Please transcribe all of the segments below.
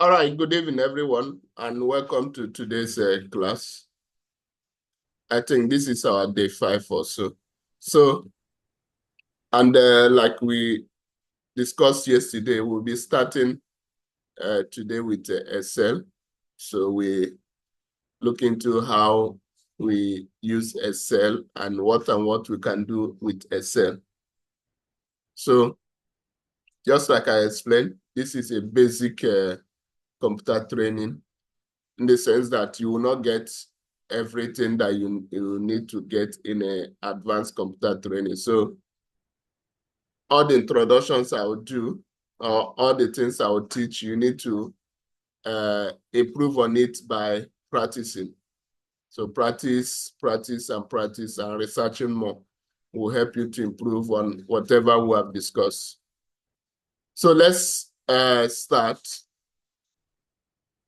All right, good evening, everyone, and welcome to today's class. I think this is our day 5 or so. Like we discussed yesterday, we'll be starting today with Excel. So we look into how we use Excel and what we can do with Excel. So just like I explained, this is a basic computer training in the sense that you will not get everything that you need to get in an advanced computer training. So all the introductions I will do, or all the things I will teach, you need to improve on it by practicing. So practice, and researching more will help you to improve on whatever we have discussed. So let's start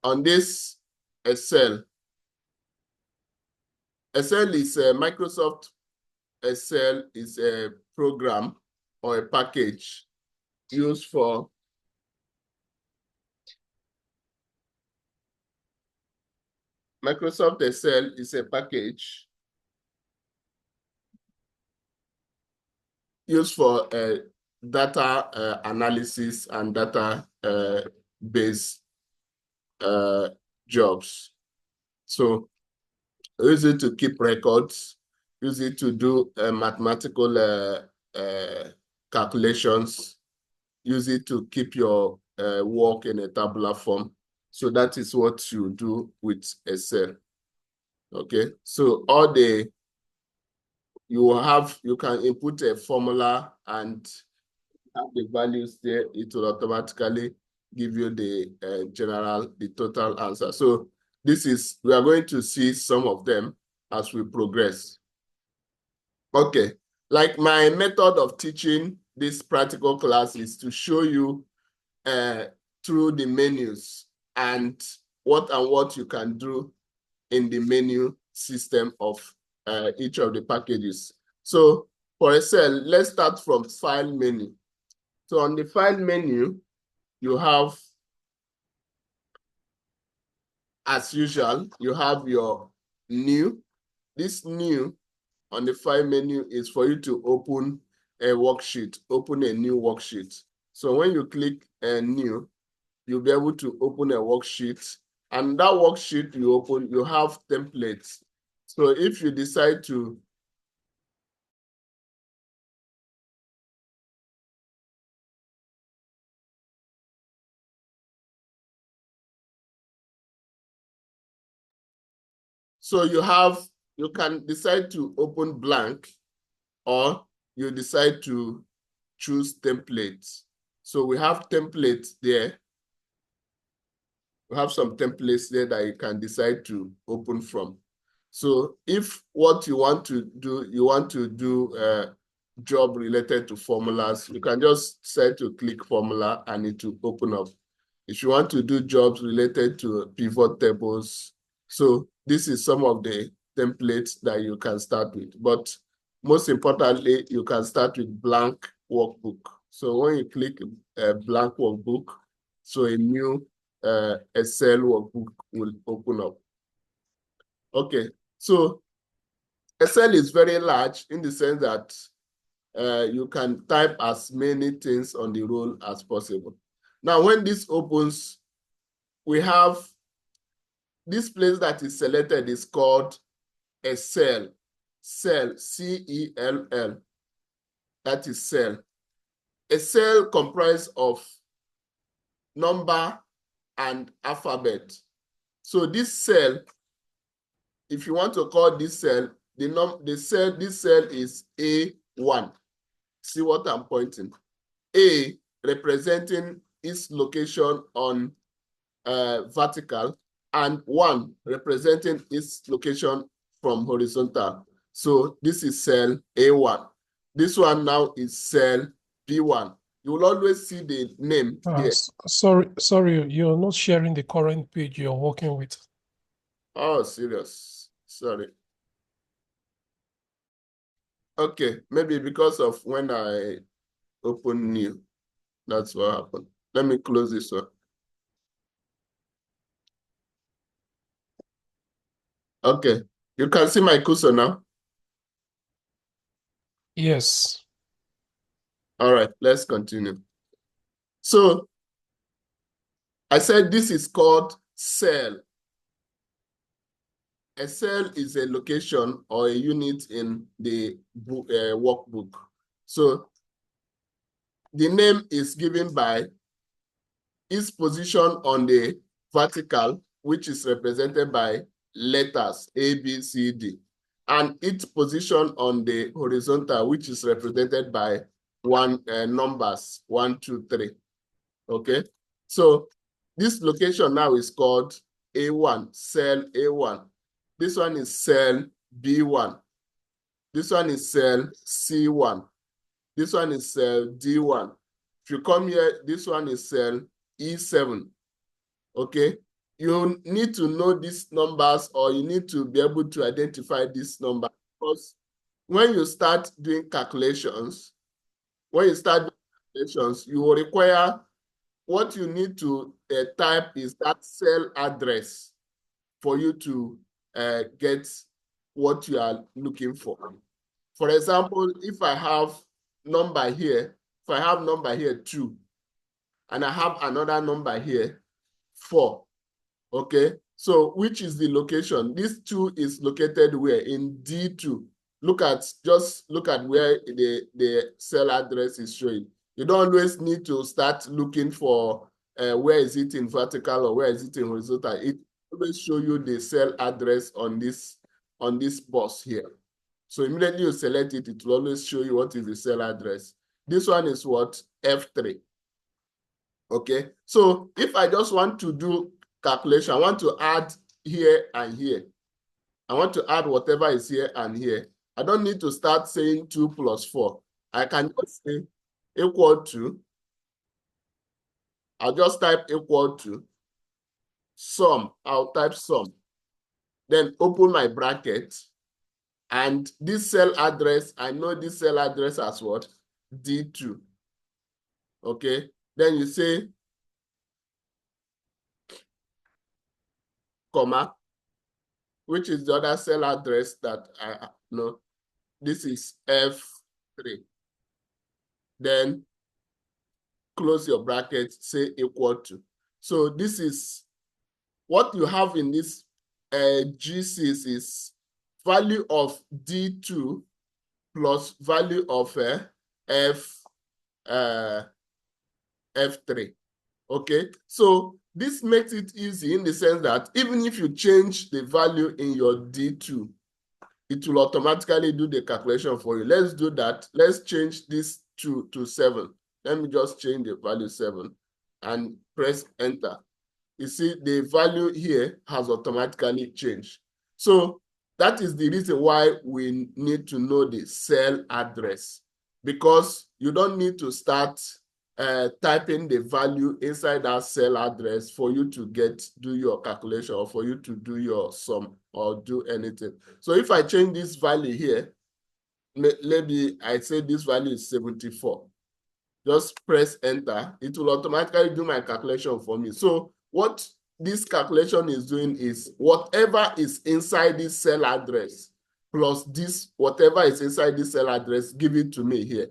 on this Excel. Excel is Microsoft Excel is a program or a package used for Microsoft Excel is a package used for data analysis and data based jobs. So use it to keep records, use it to do mathematical calculations, use it to keep your work in a tabular form. So that is what you do with Excel. Okay, so you can input a formula and have the values there. It will automatically give you the total answer. So we are going to see some of them as we progress. Okay, like my method of teaching this practical class is to show you through the menus and what you can do in the menu system of each of the packages. So for Excel, let's start from File menu. So on the File menu, you have, as usual, you have your New. This New on the File menu is for you to open a worksheet, open a new worksheet. So when you click New, you'll be able to open a worksheet, and that worksheet you open, you have templates. So if you decide to you can decide to open blank, or you decide to choose templates. So we have templates there. We have some templates there that you can decide to open from. So if what you want to do job related to formulas, you can just decide to click formula and it will open up. If you want to do jobs related to pivot tables, so this is some of the templates that you can start with. But most importantly, you can start with blank workbook. So when you click a blank workbook, so a new Excel workbook will open up. Okay, so Excel is very large in the sense that you can type as many things on the roll as possible. Now, when this opens, we have this place that is selected is called a cell, C-E-L-L. That is cell. A cell comprised of number and alphabet. So this cell, if you want to call this cell, this cell is A1. See what I'm pointing? A representing its location on vertical, and 1 representing its location from horizontal. So this is cell A1. This one now is cell B1. You will always see the name there. Sorry, you're not sharing the current page you're working with. Oh, serious. Sorry. Okay, maybe because of when I open new, that's what happened. Let me close this one. Okay. You can see my cursor now. Yes. All right, let's continue. So I said this is called cell. A cell is a location or a unit in the workbook. So the name is given by its position on the vertical, which is represented by letters A, B, C, D, and its position on the horizontal, which is represented by numbers 1, 2, 3. Okay, so this location now is called A1, cell A1. This one is cell B1. This one is cell C1. This one is cell D1. If you come here, this one is cell E7. Okay, you need to know these numbers, or you need to be able to identify this number, because when you start doing calculations, you will require, what you need to type is that cell address for you to get what you are looking for. For example, if I have number here, 2, and I have another number here, 4, okay? So which is the location? This 2 is located where? In D2. Just look at where the cell address is showing. You don't always need to start looking for where is it in vertical or where is it in horizontal. It always show you the cell address on this box here. So immediately you select it, it will always show you what is the cell address. This one is what? F3. Okay, so if I just want to do calculation, I want to add here and here. I want to add whatever is here and here. I don't need to start saying 2 plus 4. I can just say equal to, I'll just type equal to sum. I'll type sum. Then open my bracket. And this cell address, I know this cell address as what? D2. Okay, then you say comma, which is the other cell address that I know. This is F3. Then close your bracket, say equal to. So this is what you have in this G6 is value of D2 plus value of F3. Okay, so this makes it easy in the sense that even if you change the value in your D2, it will automatically do the calculation for you. Let's do that. Let's change this 2 to 7. Let me just change the value 7 and press enter. You see the value here has automatically changed. So that is the reason why we need to know the cell address, because you don't need to start typing the value inside that cell address for you to do your calculation, or for you to do your sum or do anything. So if I change this value here, maybe I say this value is 74. Just press enter. It will automatically do my calculation for me. So what this calculation is doing is whatever is inside this cell address plus this, whatever is inside this cell address, give it to me here.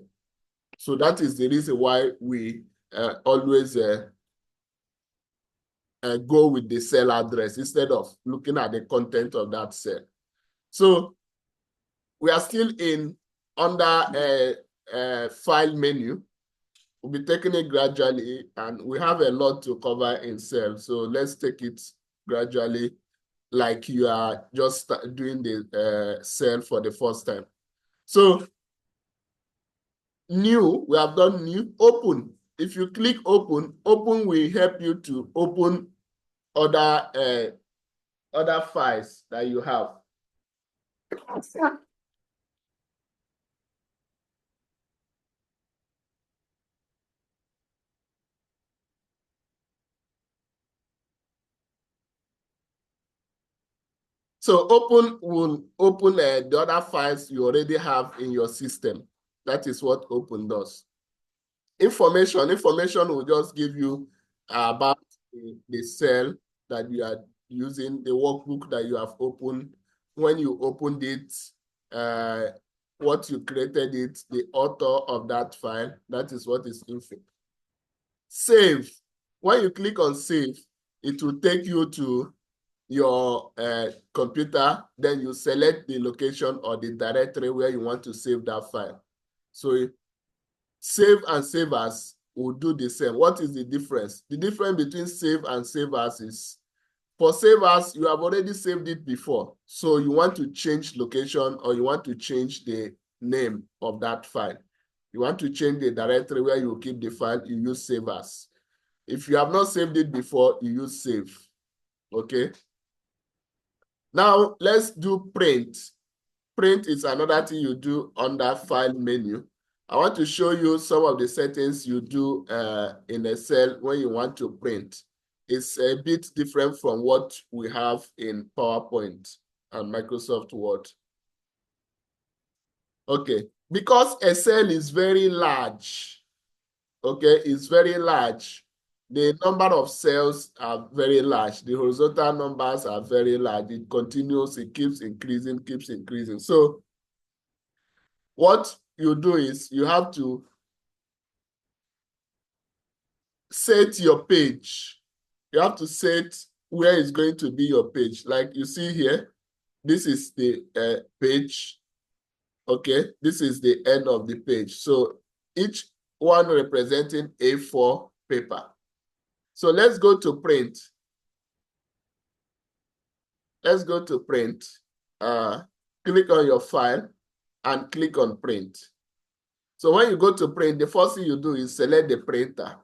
So that is the reason why we always go with the cell address instead of looking at the content of that cell. So we are still under file menu. We'll be taking it gradually, and we have a lot to cover in cell. So let's take it gradually, like you are just doing the cell for the first time. So new, we have done new. Open. If you click open, open will help you to open other files that you have. So open will open the other files you already have in your system. That is what open does. Information will just give you about the cell that you are using, the workbook that you have opened, when you opened it, what you created it, the author of that file. That is what is info. Save. When you click on save, it will take you to your computer. Then you select the location or the directory where you want to save that file. So save and save as will do the same. What is the difference? The difference between save and save as is, for save as, you have already saved it before. So you want to change location or you want to change the name of that file. You want to change the directory where you keep the file, you use save as. If you have not saved it before, you use save. Okay. Now let's do print. Print is another thing you do under file menu. I want to show you some of the settings you do in Excel when you want to print. It's a bit different from what we have in PowerPoint and Microsoft Word. Okay, because Excel is very large, okay, it's very large. The number of cells are very large. The horizontal numbers are very large. It continues, it keeps increasing, keeps increasing. So what you do is you have to set your page. You have to set where is going to be your page. Like you see here, this is the page. Okay, this is the end of the page. So each one representing A4 paper. So let's go to print. Let's go to print. Click on your file and click on print. So when you go to print, the first thing you do is select the printer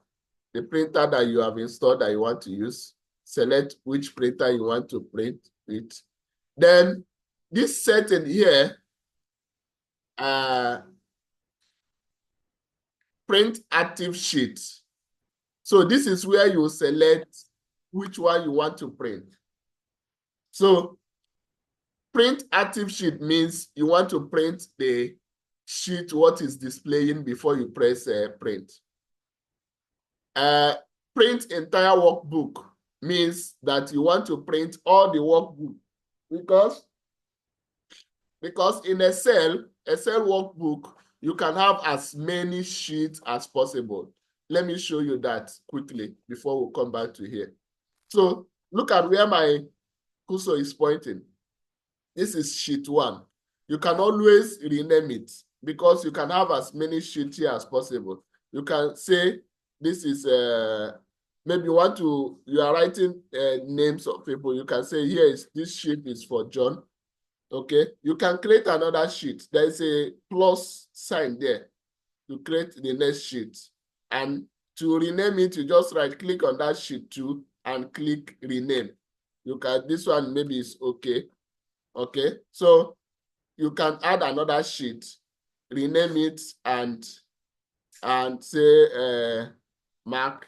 that you have installed that you want to use. Select which printer you want to print with. Then this setting here, print active sheet. So this is where you select which one you want to print. So print active sheet means you want to print the sheet what is displaying before you press print. Print entire workbook means that you want to print all the workbook because in Excel workbook, you can have as many sheets as possible. Let me show you that quickly before we come back to here. So look at where my cursor is pointing. This is sheet 1. You can always rename it because you can have as many sheets here as possible. You can say this is maybe you are writing names of people. You can say here is this sheet is for John. Okay, you can create another sheet. There is a plus sign there to create the next sheet. And to rename it, you just right click on that sheet 2 and click rename. You can, this one maybe is okay. Okay, so you can add another sheet, rename it and say Mark.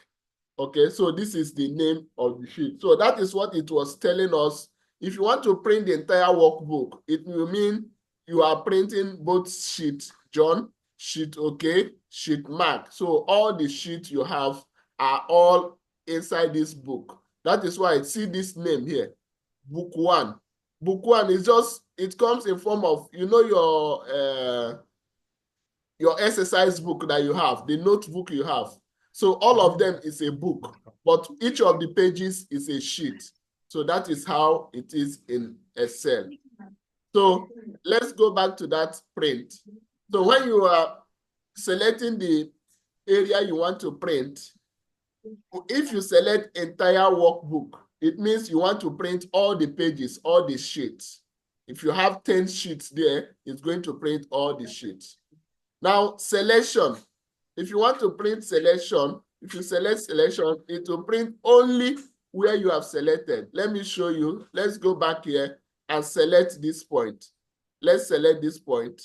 Okay, so this is the name of the sheet. So that is what it was telling us. If you want to print the entire workbook, it will mean you are printing both sheet John, sheet okay, sheet Mark. So all the sheets you have are all inside this book. That is why I see this name here, book 1. Book 1 is just, it comes in form of, you know, your exercise book that you have, the notebook you have. So all of them is a book, but each of the pages is a sheet. So that is how it is in Excel. So let's go back to that print. So when you are selecting the area you want to print, if you select entire workbook, it means you want to print all the pages, all the sheets. If you have 10 sheets there, it's going to print all the sheets. Now, selection. If you want to print selection, if you select selection, it will print only where you have selected. Let me show you. Let's go back here and select this point. Let's select this point.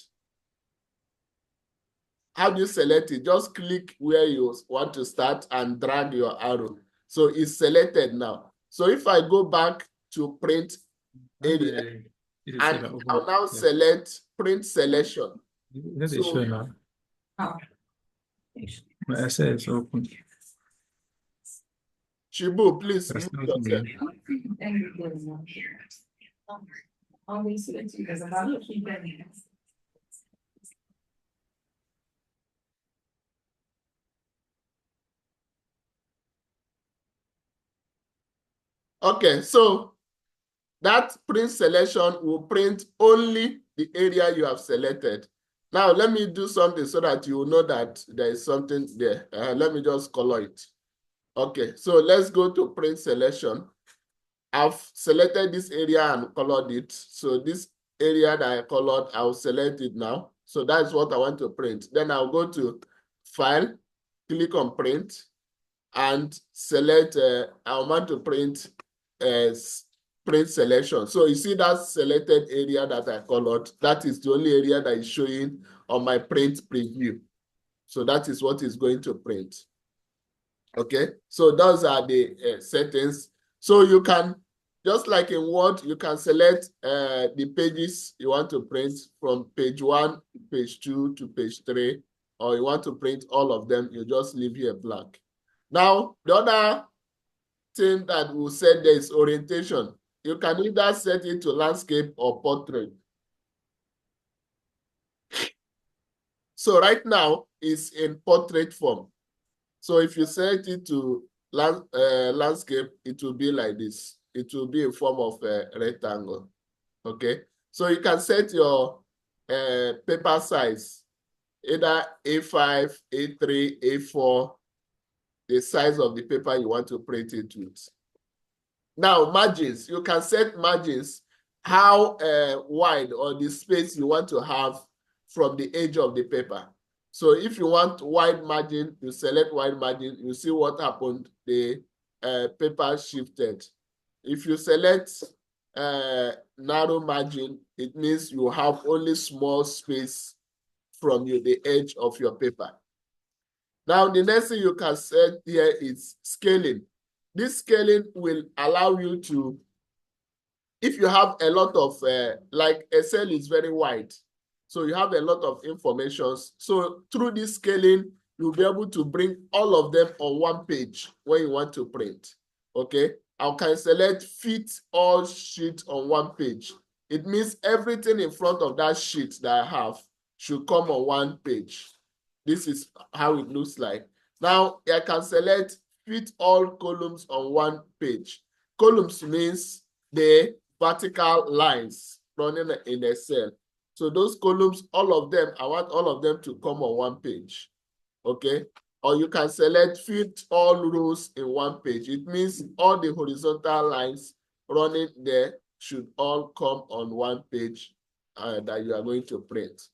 How do you select it? Just click where you want to start and drag your arrow. So it's selected now. So if I go back to print area, and I'll now select print selection. So, Chibu, please mute yourself. Okay, so that print selection will print only the area you have selected. Now, let me do something so that you will know that there is something there. Let me just color it. Okay, so let's go to print selection. I've selected this area and colored it. So this area that I colored, I'll select it now. So that's what I want to print. Then I'll go to File, click on Print, and select, I want to print print selection. So you see that selected area that I colored, that is the only area that is showing on my print preview. So that is what is going to print. Okay, so those are the settings. So you can, just like in Word, you can select the pages you want to print from page 1, page 2 to page 3, or you want to print all of them, you just leave here blank. Now, the other thing that will set there is orientation. You can either set it to landscape or portrait. So right now, it's in portrait form. So if you set it to landscape, it will be like this. It will be in form of a rectangle. Okay. So you can set your paper size, either A5, A3, A4, the size of the paper you want to print it with. Now, margins, you can set margins, how wide or the space you want to have from the edge of the paper. So if you want wide margin, you select wide margin, you see what happened, the paper shifted. If you select narrow margin, it means you have only small space from the edge of your paper. Now, the next thing you can set here is scaling. This scaling will allow you to, if you have a lot of, like Excel is very wide, so you have a lot of information. So through this scaling, you'll be able to bring all of them on one page when you want to print. Okay, I can select fit all sheets on one page. It means everything in front of that sheet that I have should come on one page. This is how it looks like. Now, I can select fit all columns on one page. Columns means the vertical lines running in a cell. So those columns, all of them, I want all of them to come on one page. Okay? Or you can select fit all rows in one page. It means all the horizontal lines running there should all come on one page that you are going to print.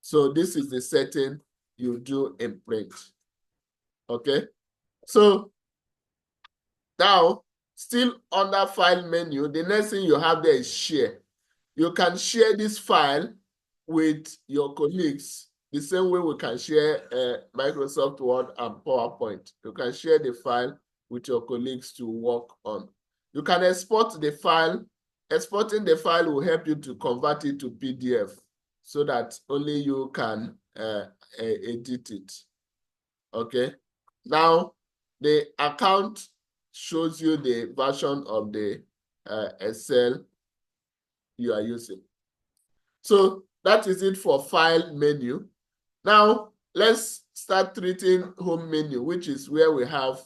So this is the setting you do in print. Okay? So now, still under file menu, the next thing you have there is share. You can share this file with your colleagues the same way we can share Microsoft Word and PowerPoint. You can share the file with your colleagues to work on. You can export the file. Exporting the file will help you to convert it to PDF so that only you can edit it. Okay. Now, the account shows you the version of the Excel you are using. So that is it for file menu. Now, let's start treating home menu, which is where we have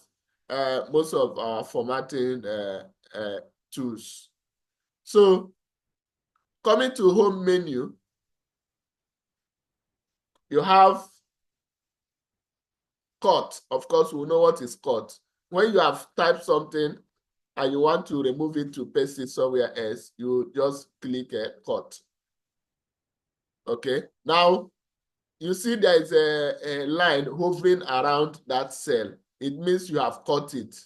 most of our formatting tools. So coming to home menu, you have cut. Of course, we know what is cut. When you have typed something and you want to remove it to paste it somewhere else, you just click cut. Okay. Now, you see there is a line hovering around that cell. It means you have cut it.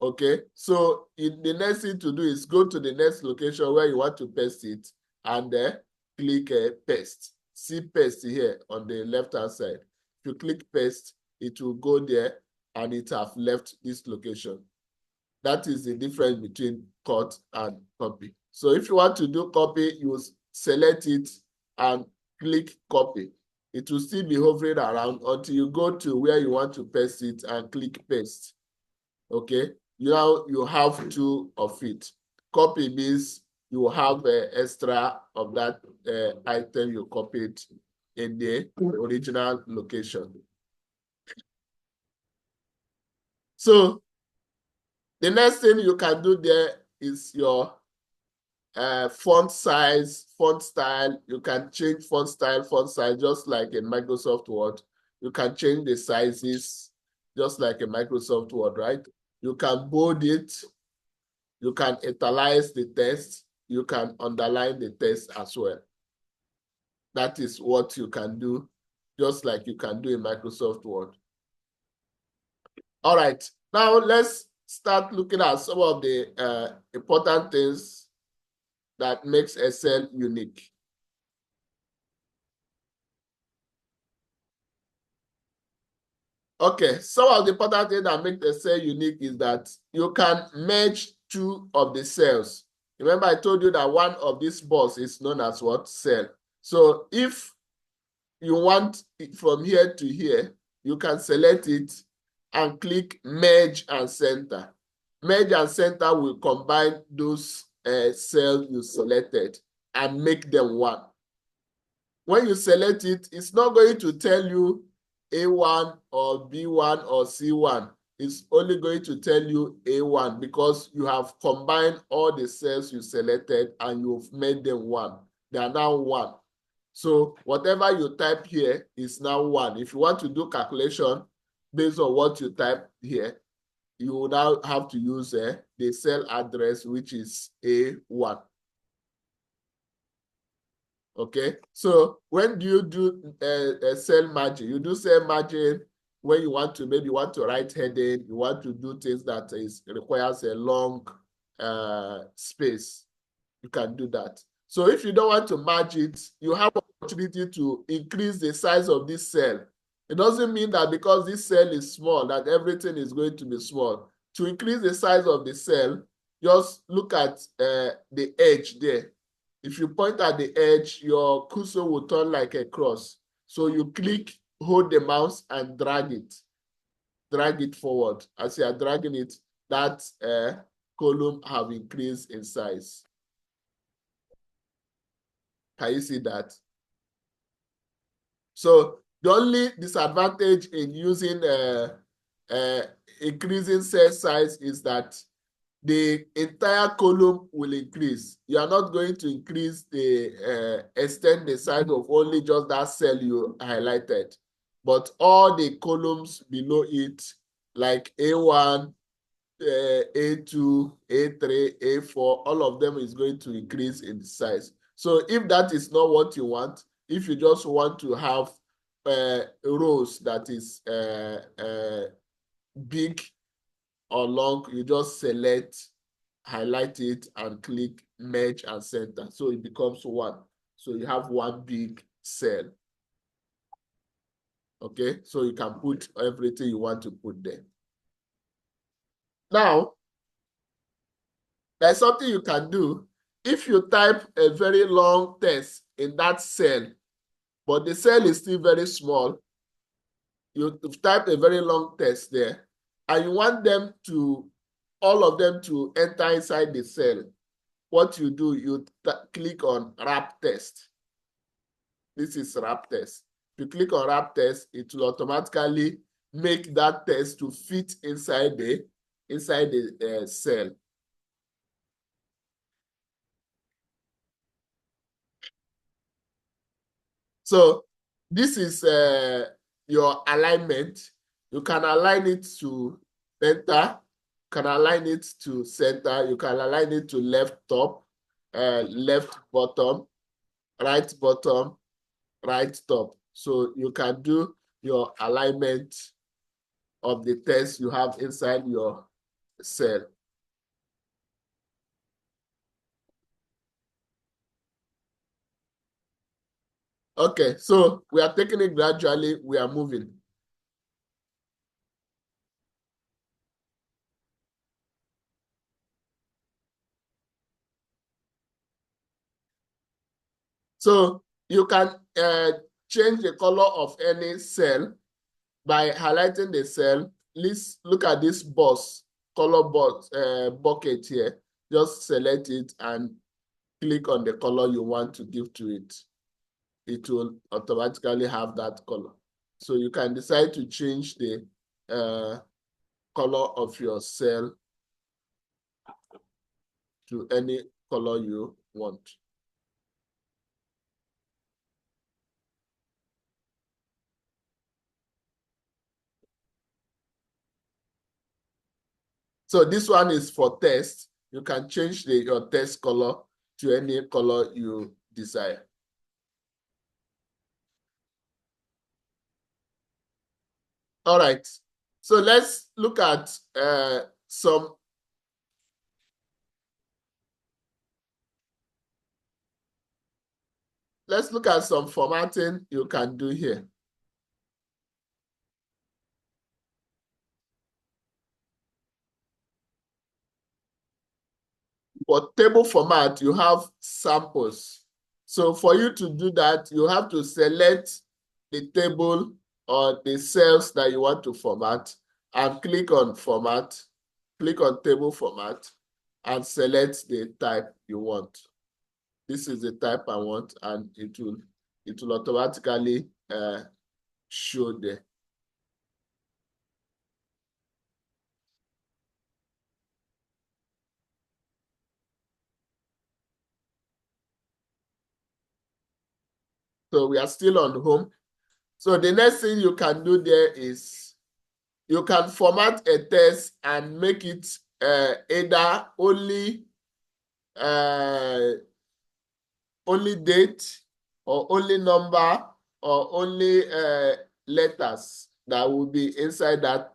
Okay. So the next thing to do is go to the next location where you want to paste it and click paste. See paste here on the left-hand side. If you click paste, it will go there and it have left this location. That is the difference between cut and copy. So if you want to do copy, you select it and click copy. It will still be hovering around until you go to where you want to paste it and click paste. Okay, now you have two of it. Copy means you will have extra of that item you copied in the original location. So the next thing you can do there is your font size, font style. You can change font style, font size, just like in Microsoft Word. You can change the sizes, just like in Microsoft Word, right? You can bold it. You can italize the text. You can underline the text as well. That is what you can do, just like you can do in Microsoft Word. All right, now let's start looking at some of the important things that makes Excel unique. Okay, some of the important things that make Excel unique is that you can merge two of the cells. Remember, I told you that one of these bars is known as what? Cell. So if you want it from here to here, you can select it and click merge and center. Merge and center will combine those cells you selected and make them one. When you select it, it's not going to tell you A1 or B1 or C1. It's only going to tell you A1 because you have combined all the cells you selected and you've made them one. They are now one. So whatever you type here is now one. If you want to do calculation based on what you type here, you will now have to use the cell address, which is A1. Okay, so when do you do a cell margin? You do cell margin when you want to, maybe you want to write heading, you want to do things that requires a long space. You can do that. So if you don't want to merge it, you have opportunity to increase the size of this cell. It doesn't mean that because this cell is small, that everything is going to be small. To increase the size of the cell, just look at the edge there. If you point at the edge, your cursor will turn like a cross. So you click, hold the mouse and drag it forward. As you are dragging it, that column have increased in size. Can you see that? So the only disadvantage in using increasing cell size is that the entire column will increase. You are not going to increase extend the size of only just that cell you highlighted, but all the columns below it, like A1, A2, A3, A4, all of them is going to increase in size. So if that is not what you want, if you just want to have rows that is big or long, you just select, highlight it, and click merge and center. So it becomes one. So you have one big cell. Okay, so you can put everything you want to put there. Now, there's something you can do. If you type a very long text in that cell, but the cell is still very small, you type a very long text there, and you want them to, all of them to enter inside the cell. What you do, you click on wrap text. This is wrap text. If you click on wrap text, it will automatically make that text to fit inside the cell. So this is your alignment. You can align it to center, can align it to center, you can align it to left top, left bottom, right bottom, right top. So you can do your alignment of the text you have inside your cell. Okay, so we are taking it gradually, we are moving. So you can change the color of any cell by highlighting the cell. Let's look at this color bucket here. Just select it and click on the color you want to give to it. It will automatically have that color. So you can decide to change the color of your cell to any color you want. So this one is for test. You can change your test color to any color you desire. All right. So let's look at some. Let's look at some formatting you can do here. For table format, you have samples. So for you to do that, you have to select the table or the cells that you want to format and click on format, click on table format and select the type you want. This is the type I want, and it will automatically show there. So we are still on home. So the next thing you can do there is you can format a text and make it either only date or only number or only letters that will be inside that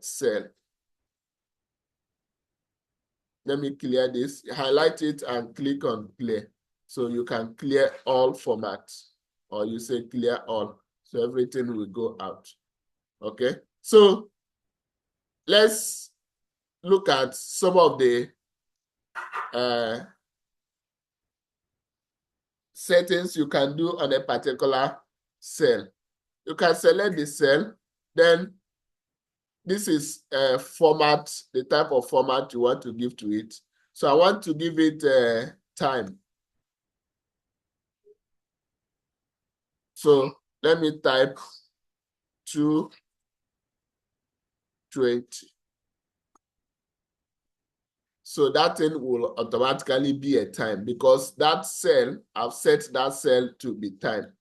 cell. Let me clear this. Highlight it and click on clear. So you can clear all formats, or you say clear all. So everything will go out. Okay. So let's look at some of the settings you can do on a particular cell. You can select the cell, then this is format, the type of format you want to give to it. So I want to give it time. So let me type 220. So that thing will automatically be a time because that cell, I've set that cell to be time.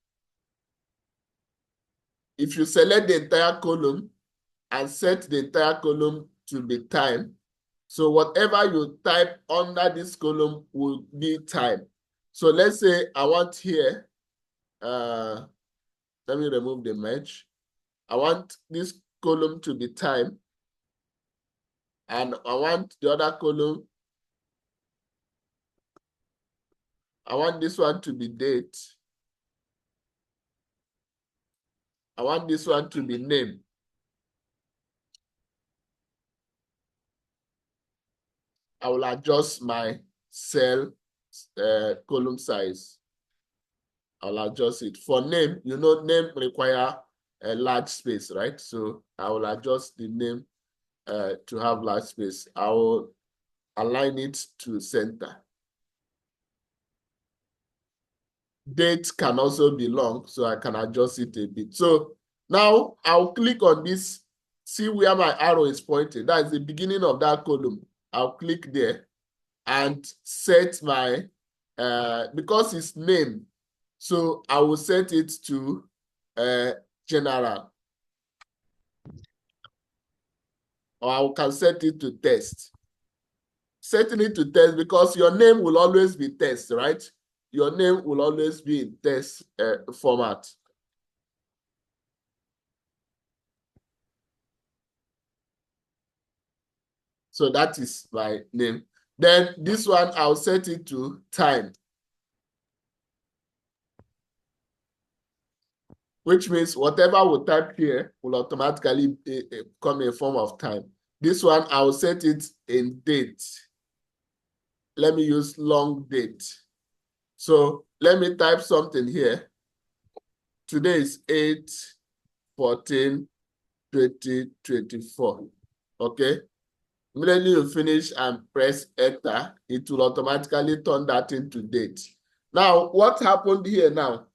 If you select the entire column and set the entire column to be time, so whatever you type under this column will be time. So let's say I want here, let me remove the merge. I want this column to be time, and I want the other column, I want this one to be date. I want this one to be name. I will adjust my cell column size. I'll adjust it. For name, you know, name require a large space, right? So I will adjust the name to have large space. I will align it to center. Date can also be long, so I can adjust it a bit. So now I'll click on this. See where my arrow is pointing. That is the beginning of that column. I'll click there and set my, because it's name, so I will set it to general. Or I can set it to test. Setting it to test because your name will always be test, right? Your name will always be in test format. So that is my name. Then this one, I'll set it to time, which means whatever we type here will automatically come in form of time. This one, I'll set it in date. Let me use long date. So let me type something here. Today is 8/14/2024. Okay. Immediately you finish and press enter, it will automatically turn that into date. Now, what happened here now?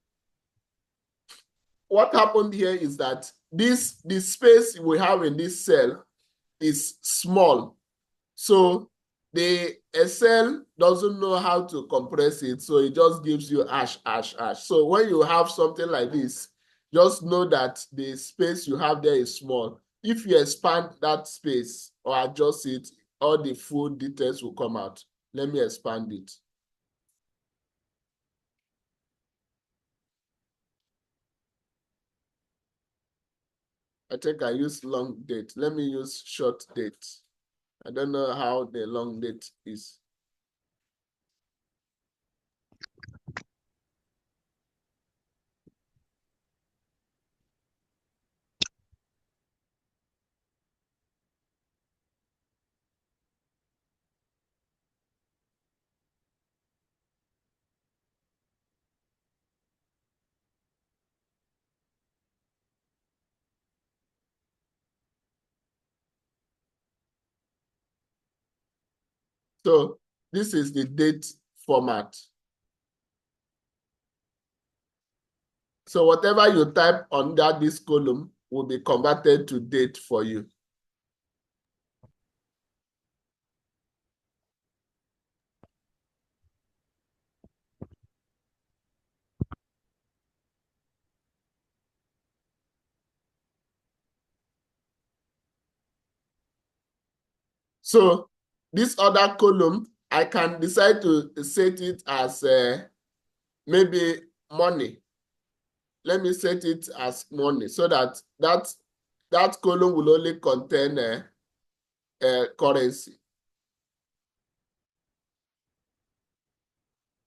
What happened here is that the space we have in this cell is small. So the Excel doesn't know how to compress it, so it just gives you hash, hash, hash. So when you have something like this, just know that the space you have there is small. If you expand that space or adjust it, all the full details will come out. Let me expand it. I think I use long date. Let me use short date. I don't know how the long date is. So this is the date format. So whatever you type under this column will be converted to date for you. So this other column, I can decide to set it as maybe money. Let me set it as money so that that column will only contain currency.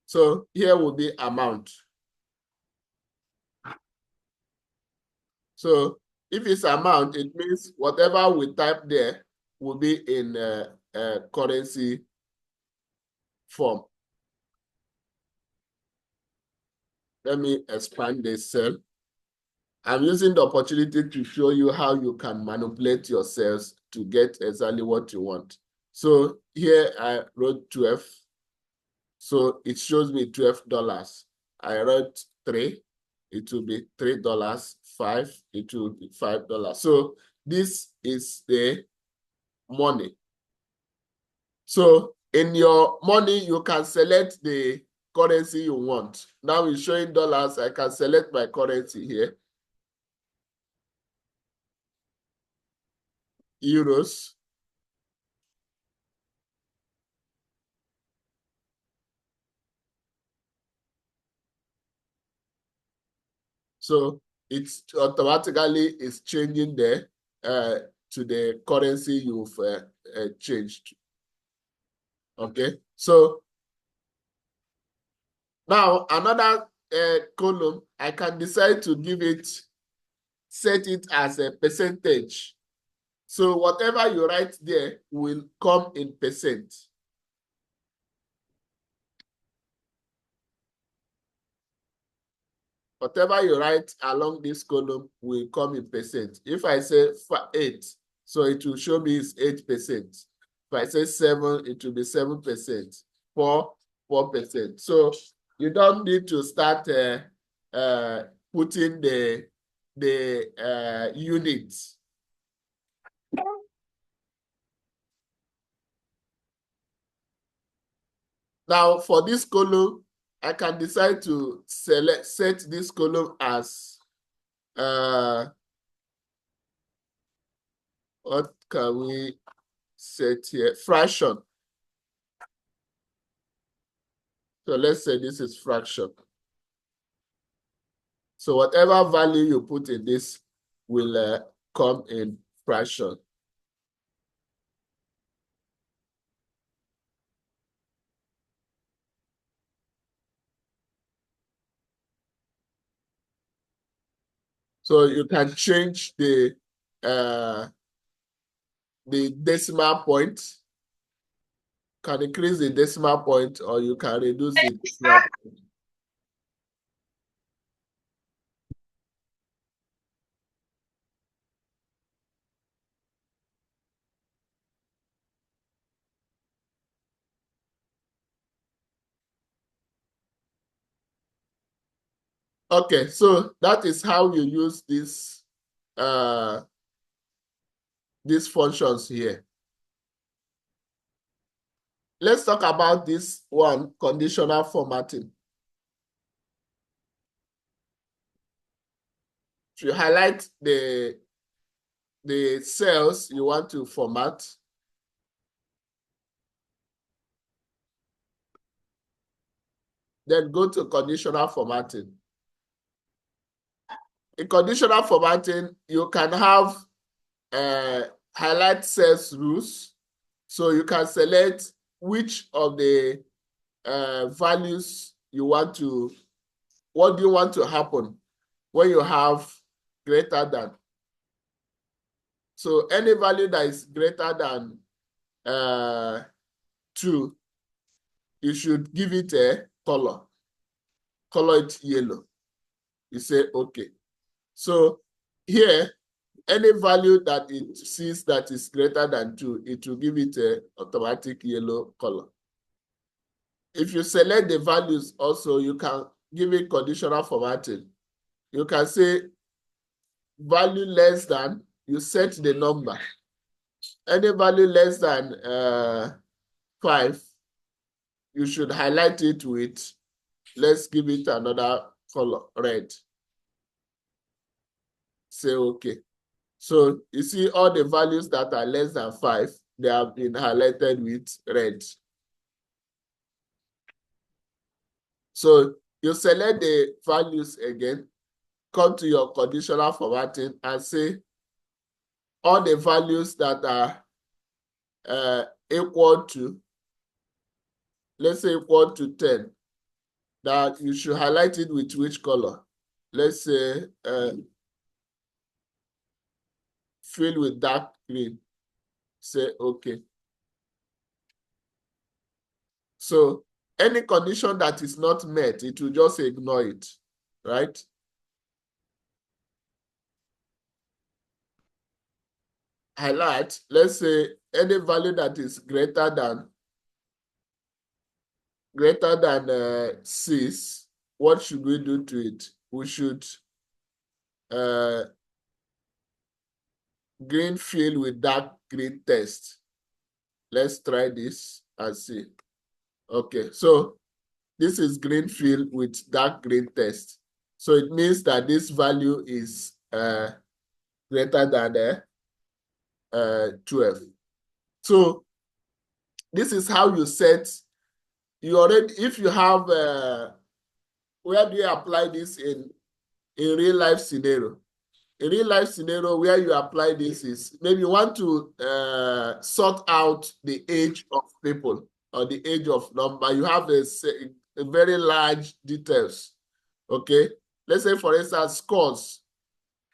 So here will be amount. So if it's amount, it means whatever we type there will be in currency form. Let me expand this cell. I'm using the opportunity to show you how you can manipulate your cells to get exactly what you want. So here I wrote 12. So it shows me $12. I wrote 3. It will be $3. 5. It will be $5. So this is the money. So in your money, you can select the currency you want. Now it's showing dollars. I can select my currency here. Euros. So it's automatically is changing there to the currency you've changed. Okay. So now another column, I can decide to give it, set it as a percentage. So whatever you write there will come in percent. Whatever you write along this column will come in percent. If I say 8, so it will show me it's 8%. If I say 7, it will be 7%. 4, 4%. So you don't need to start putting the units. Now for this column, I can decide to set this column as what can we set here? Fraction. So let's say this is fraction. So whatever value you put in this will come in fraction. So you can change the decimal point, can increase the decimal point, or you can reduce the decimal point. Okay, so that is how you use these functions here. Let's talk about this one, conditional formatting. If you highlight the cells you want to format, then go to conditional formatting. In conditional formatting, you can have highlight cells rules. So you can select which of the values you want to, what do you want to happen when you have greater than. So any value that is greater than 2, you should give it a color. Color it yellow. You say, okay. So here, any value that it sees that is greater than 2, it will give it an automatic yellow color. If you select the values also, you can give it conditional formatting. You can say value less than, you set the number. Any value less than 5, you should highlight it with, let's give it another color, red. Say okay. So you see all the values that are less than 5, they have been highlighted with red. So you select the values again, come to your conditional formatting and say all the values that are equal to, let's say equal to 10, that you should highlight it with which color? Let's say fill with dark green. Say okay. So any condition that is not met, it will just ignore it, right? Highlight, let's say any value that is greater than 6, what should we do to it? We should green fill with dark green text. Let's try this and see. Okay, so this is green fill with dark green text. So it means that this value is greater than 12. So this is how you set. You already, if you have, where do you apply this in real life scenario? In real life scenario, where you apply this is maybe you want to sort out the age of people or the age of number. You have a very large details. Okay, let's say for instance scores.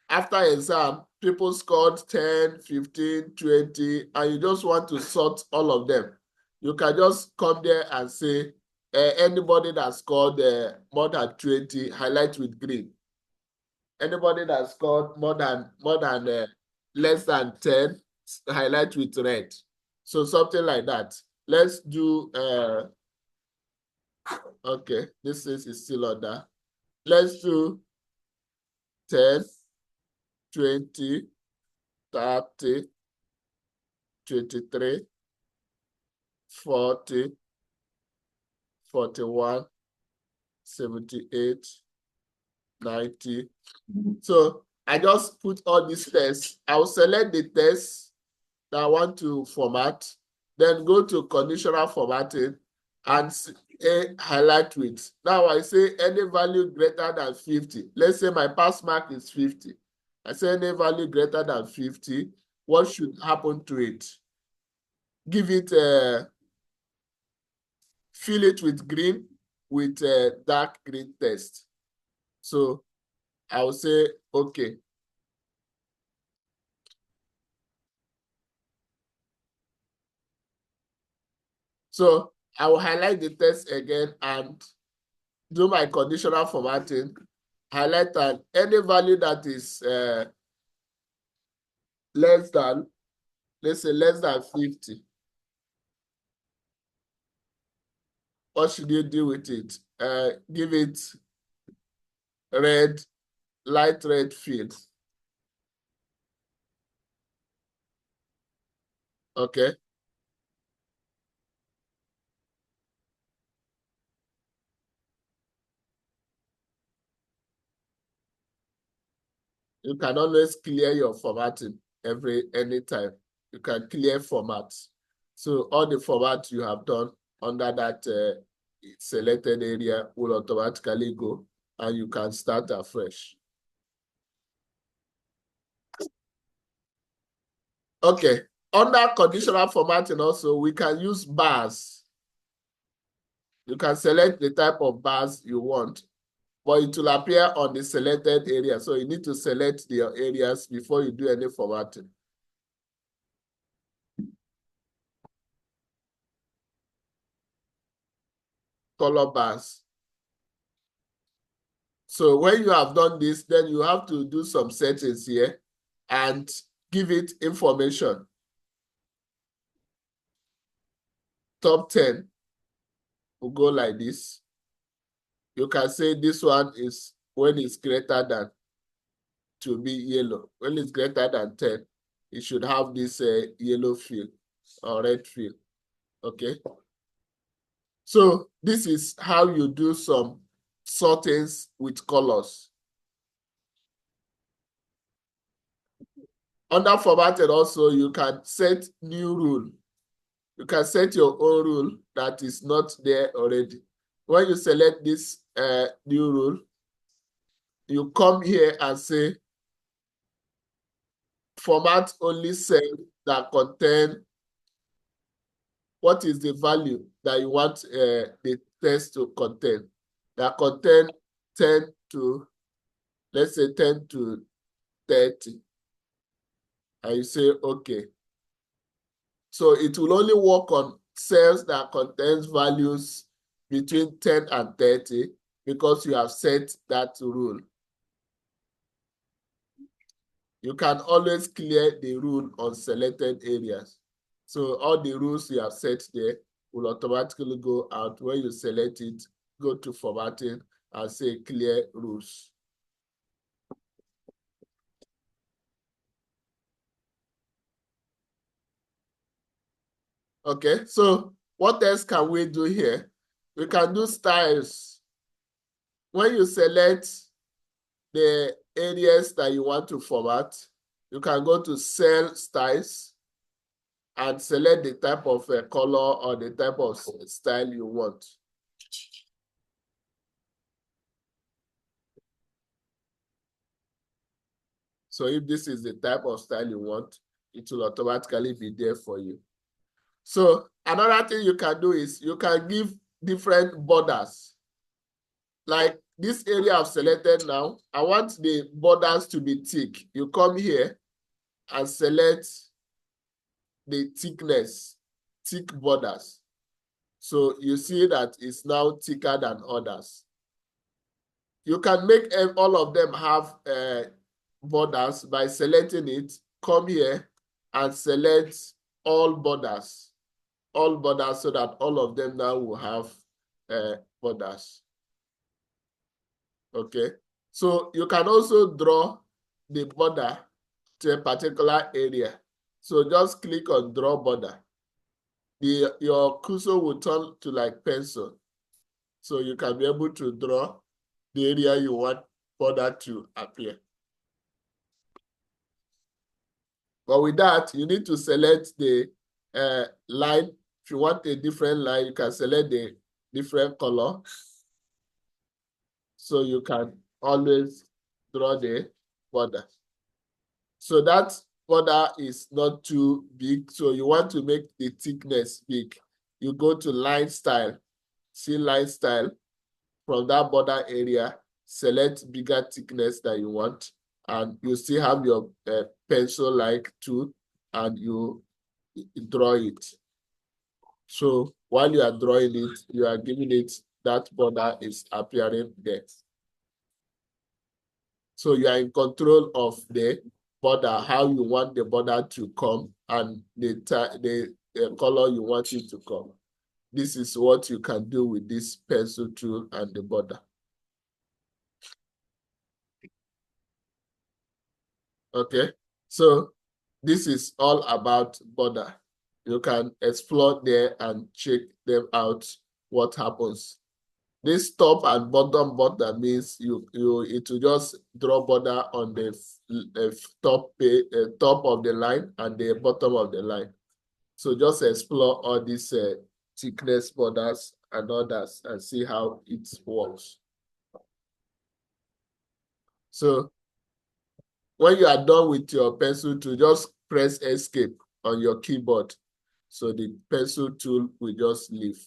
After exam, people scored 10, 15, 20, and you just want to sort all of them. You can just come there and say, anybody that scored more than 20, highlight with green. Anybody that scored more than less than 10, highlight with red. So something like that. Let's do, okay, this is still on that. Let's do 10, 20, 30, 23, 40, 41, 78, 90. So I just put all these tests. I'll select the tests that I want to format, then go to conditional formatting and highlight with. Now I say any value greater than 50. Let's say my pass mark is 50. I say any value greater than 50, what should happen to it? Give it fill it with green with a dark green text. So I will say, okay. So I will highlight the text again and do my conditional formatting, highlight and any value that is less than, let's say less than 50. What should you do with it? Give it red, light red field. Okay. You can always clear your formatting anytime. You can clear formats. So all the formats you have done under that selected area will automatically go, and you can start afresh. Okay. Under conditional formatting also, we can use bars. You can select the type of bars you want, but it will appear on the selected area. So you need to select your areas before you do any formatting. Color bars. So when you have done this, then you have to do some settings here and give it information. Top 10 will go like this. You can say this one is when it's greater than to be yellow. When it's greater than 10, it should have this yellow field or red field. Okay. So this is how you do some sortings with colors. Under formatted also, you can set new rule. You can set your own rule that is not there already. When you select this new rule, you come here and say, format only cells that contain what is the value that you want the text to contain. That contain 10 to, let's say 10 to 30. And you say, okay. So it will only work on cells that contains values between 10 and 30 because you have set that rule. You can always clear the rule on selected areas. So all the rules you have set there will automatically go out. When you select it, go to formatting and say clear rules. Okay, so what else can we do here? We can do styles. When you select the areas that you want to format, you can go to cell styles and select the type of color or the type of style you want. So if this is the type of style you want, it will automatically be there for you. So another thing you can do is you can give different borders. Like this area I've selected now, I want the borders to be thick. You come here and select the thickness, thick borders. So you see that it's now thicker than others. You can make all of them have borders by selecting it. Come here and select all borders so that all of them now will have borders. Okay, so you can also draw the border to a particular area. So just click on draw border. Your cursor will turn to like pencil. So you can be able to draw the area you want border to appear. But with that, you need to select the line. If you want a different line, you can select the different color. So you can always draw the border. So that border is not too big. So you want to make the thickness big. You go to line style. See line style. From that border area, select bigger thickness that you want. And you still have your pencil-like tool and you draw it. So while you are drawing it, you are giving it that border is appearing there. So you are in control of the border, how you want the border to come and the color you want it to come. This is what you can do with this pencil tool and the border. Okay, so this is all about border. You can explore there and check them out, what happens. This top and bottom border means it will just draw border on the top of the line and the bottom of the line. So just explore all these thickness borders and others and see how it works. So when you are done with your pencil tool, just press escape on your keyboard. So the pencil tool will just leave.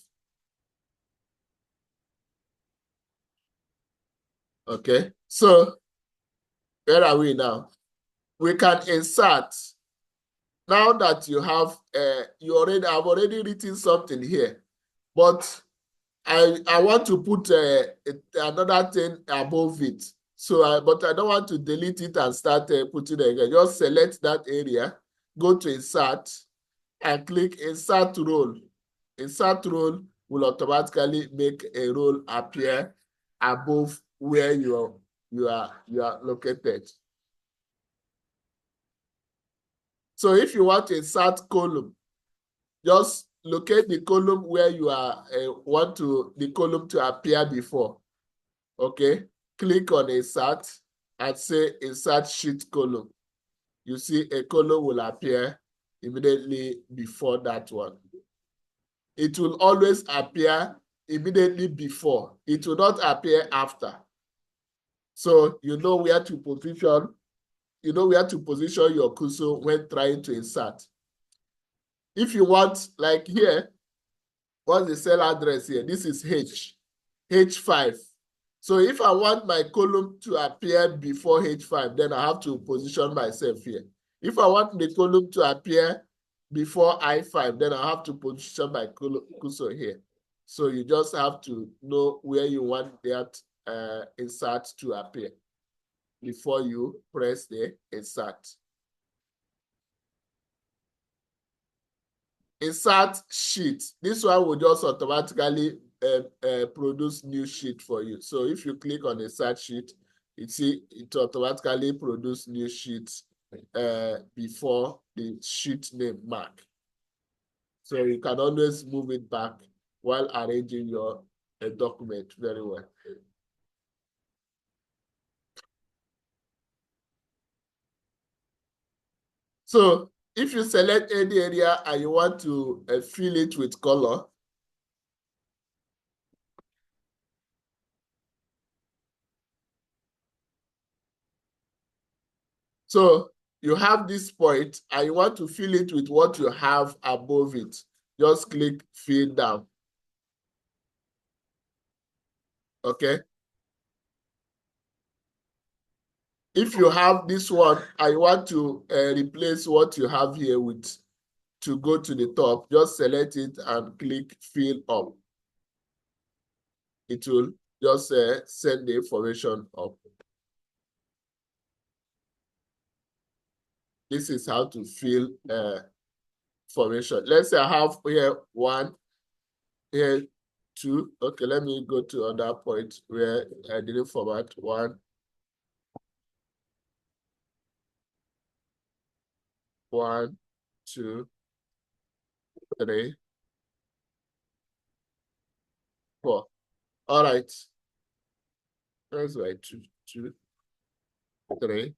Okay, so where are we now? We can insert. Now that you have, I've already written something here, but I want to put another thing above it. So, but I don't want to delete it and start putting it again. Just select that area, go to insert, and click insert role. Insert role will automatically make a role appear above where you are located. So if you want to insert column, just locate the column where you are want the column to appear before. Okay, click on insert and say insert sheet column. You see a column will appear immediately before that one. It will always appear immediately before. It will not appear after. So you know where to position. You know where to position your cursor when trying to insert. If you want, like here, what's the cell address here? This is H5. So if I want my column to appear before H5, then I have to position myself here. If I want the column to appear before I5, then I have to position my cursor here. So you just have to know where you want that insert to appear before you press the insert. Insert sheet. This one will just automatically produce new sheet for you. So if you click on insert sheet, it automatically produce new sheets before the sheet name mark. So you can always move it back while arranging your document very well. So if you select any area and you want to fill it with color, so you have this point and you want to fill it with what you have above it. Just click fill down. Okay. If you have this one, I want to replace what you have here with to go to the top, just select it and click fill up. It will just send the information up. This is how to fill formation. Let's say I have here 1, here 2. Okay, let me go to another point where I didn't format 1. 1, 2, 3, 4. All right. That's right. 2, 2, 3,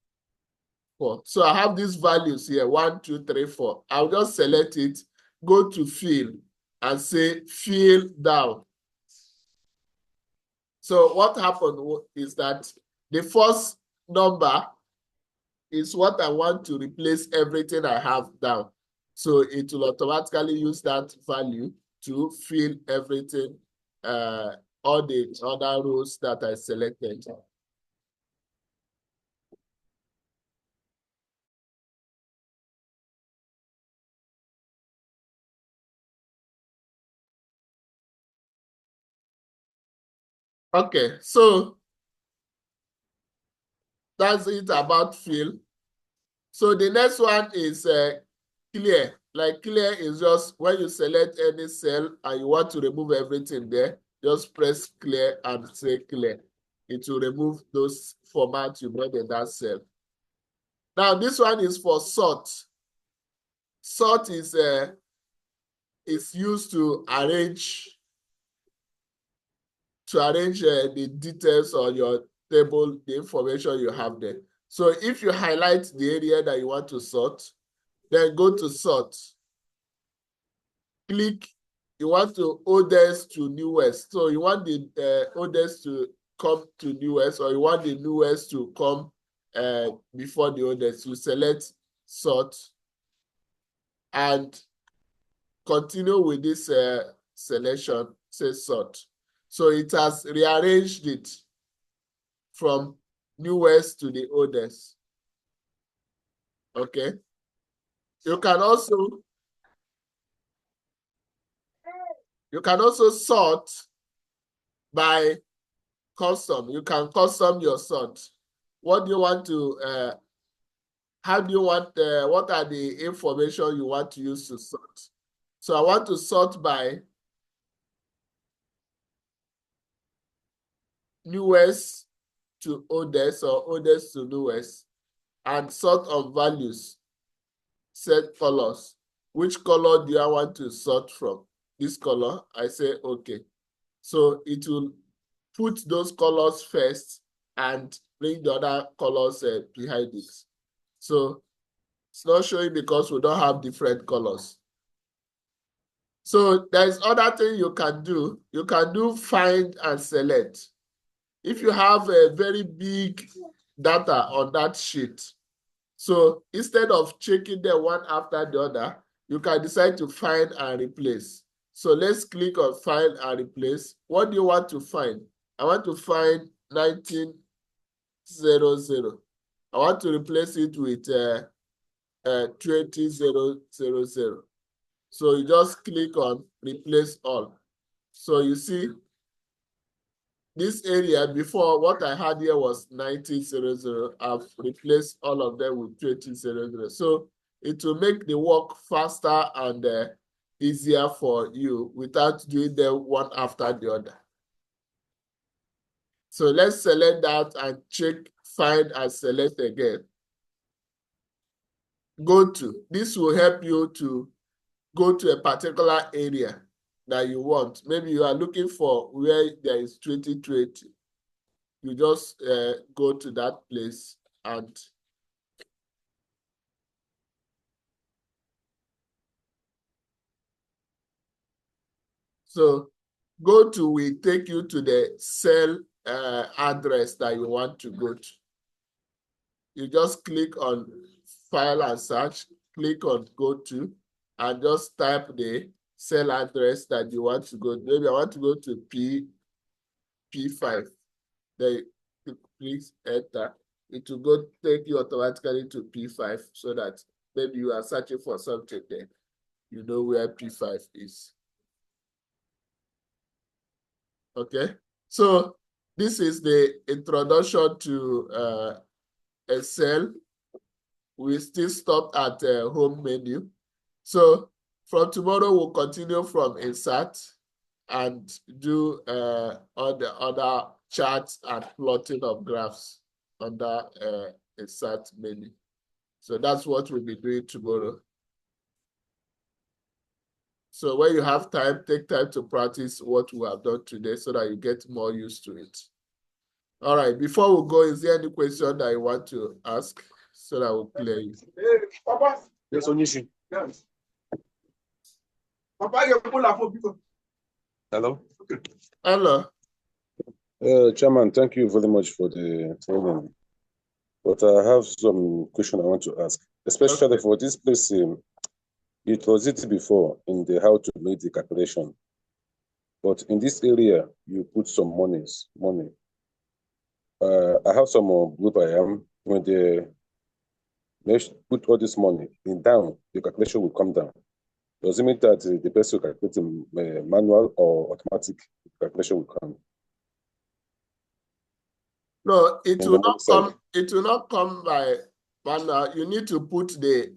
4. So I have these values here. 1, 2, 3, 4. I'll just select it, go to fill, and say fill down. So what happened is that the first number is what I want to replace everything I have down. So it will automatically use that value to fill everything, all the other rows that I selected. Okay, so that's it about fill. So the next one is clear. Like clear is just when you select any cell and you want to remove everything there, just press clear and say clear. It will remove those formats you made in that cell. Now this one is for sort. Sort is used to arrange the details on your table, the information you have there. So if you highlight the area that you want to sort, then go to sort. Click, you want to oldest to newest. So you want the oldest to come to newest, or you want the newest to come before the oldest. You select sort and continue with this selection, say sort. So it has rearranged it from newest to the oldest. Okay. You can also sort by custom. You can custom your sort. What do you want to how do you want what are the information you want to use to sort? So I want to sort by newest to oldest or oldest to newest, and sort on values, set colors. Which color do I want to sort from? This color. I say okay. So it will put those colors first and bring the other colors behind it. So it's not showing because we don't have different colors. So there's other thing you can do. You can do find and select. If you have a very big data on that sheet, so instead of checking them one after the other, you can decide to find and replace. So let's click on find and replace. What do you want to find? I want to find 1900. I want to replace it with 20000. So you just click on replace all. So you see this area before, what I had here was 1900. I've replaced all of them with 2000. So it will make the work faster and easier for you without doing them one after the other. So let's select that and check, find and select again. Go to. This will help you to go to a particular area that you want. Maybe you are looking for where there is 2020. You just go to that place and so go to will take you to the cell address that you want to go to. You just click on file and search, click on go to, and just type the cell address that you want to go to. Maybe I want to go to P5. Then please enter. It will go take you automatically to P5 so that maybe you are searching for something there. You know where P5 is. Okay, so this is the introduction to Excel. We still stopped at home menu. So from tomorrow, we'll continue from insert and do all the other charts and plotting of graphs under insert menu. So that's what we'll be doing tomorrow. So when you have time, take time to practice what we have done today so that you get more used to it. All right, before we go, is there any question that you want to ask so that we'll clear it? Papa. Yes, Onishi. Yes. Papa, you pull up. Hello. Hello. Chairman, thank you very much for the training. But I have some question I want to ask, especially for this place. It was it before in the how to make the calculation, but in this area you put some money. I have some group I am when they put all this money in down, the calculation will come down. Does it mean that the person calculating manual or automatic calculation will come? No, it will not come. It will not come by manual. You need to put the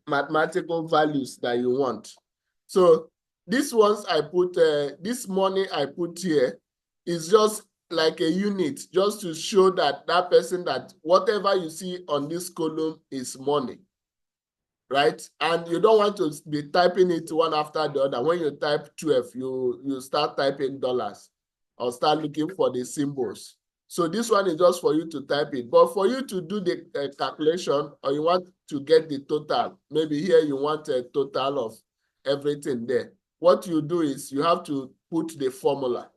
mathematical values that you want. So these ones I put this money I put here is just like a unit just to show that that person, that whatever you see on this column is money, right? And you don't want to be typing it one after the other. When you type 12, you start typing dollars or start looking for the symbols. So this one is just for you to type it. But for you to do the calculation, or you want to get the total, maybe here you want a total of everything there. What you do is you have to put the formula.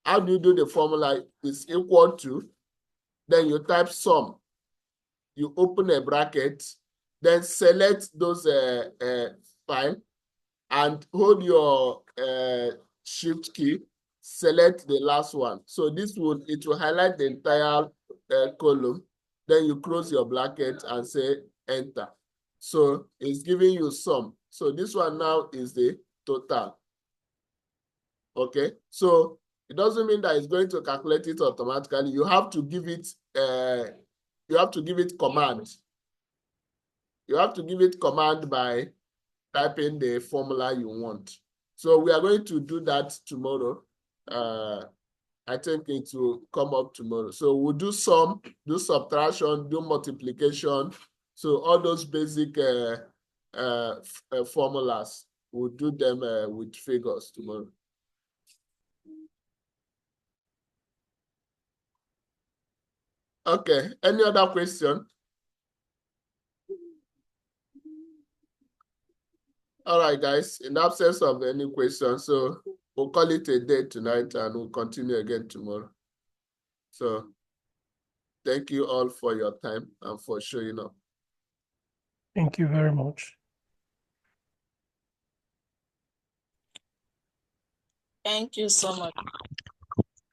How do you do the formula? Is equal to, then you type sum. You open a bracket, then select those file and hold your shift key, select the last one. So it will highlight the entire column. Then you close your bracket and say enter. So it's giving you sum. So this one now is the total. Okay, so it doesn't mean that it's going to calculate it automatically. You have to give it command. You have to give it command by typing the formula you want. So we are going to do that tomorrow. I think it will come up tomorrow. So we'll do sum, do subtraction, do multiplication. So all those basic formulas, we'll do them with figures tomorrow. Okay, any other question? All right, guys, in absence of any questions, so we'll call it a day tonight and we'll continue again tomorrow. So thank you all for your time and for showing up. Thank you very much. Thank you so much.